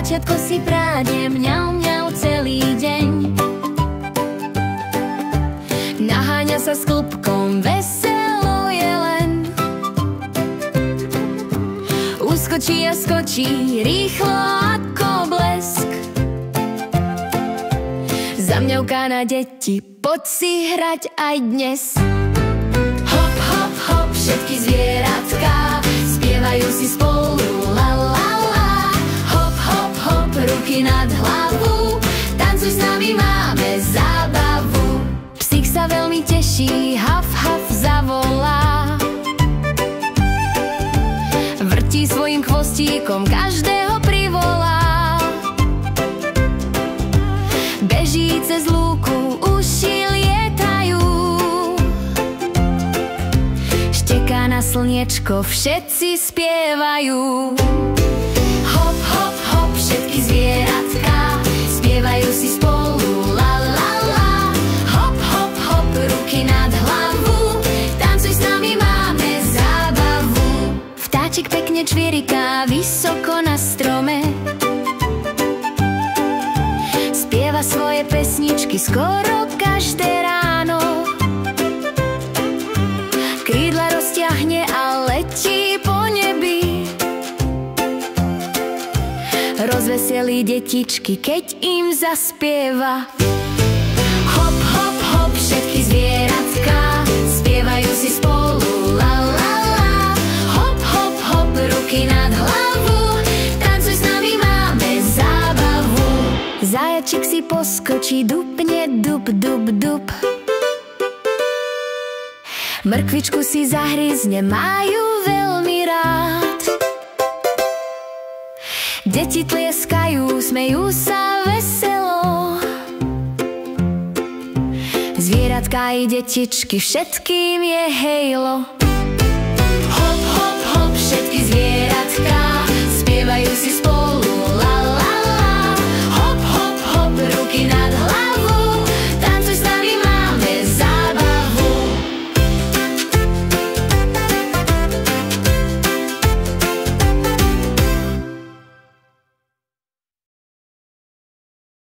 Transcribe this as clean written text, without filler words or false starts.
Vajčiatko si práde, mňau, mňau celý deň. Naháňa sa s klubkom, veselo je len. Uskočí a skočí, rýchlo ako blesk. Zamňauká na deti, poď si hrať aj dnes. Hop, hop, hop, všetky zvieratká spievajú si spolu, la, la, la. Hop, hop, hop, ruky nad hlavu, tancuj s nami, máme zábavu. Psík sa veľmi teší, haf, haf, zavolá. Vrtí svojim chvostíkom, každého privolá. Beží cez lúku, uši lietajú. Šteká na slniečko, všetci spievajú. Hop, hop, hop, všetky zvieratká spievajú si spolu, la, la, la. Hop, hop, hop, ruky nad hlavu, tancuj s nami, máme zábavu. Vtáčik pekne čvieriká vysoko na strome. Spieva svoje pesničky skoro každé ráno. Krídla rozťahne a letí po nebi. Rozveselí detičky, keď im zaspieva. Hop, hop, hop, všetky zvieratká spievajú si spolu, la, la, la. Hop, hop, hop, ruky nad hlavu, tancuj s nami, máme zábavu. Zajačik si poskočí, dupne, dup, dup, dup. Mrkvičku si zahryzne, majú veľmi rád. Deti tlieskajú, smejú sa veselo. Zvieratka i detičky, všetkým je hejlo.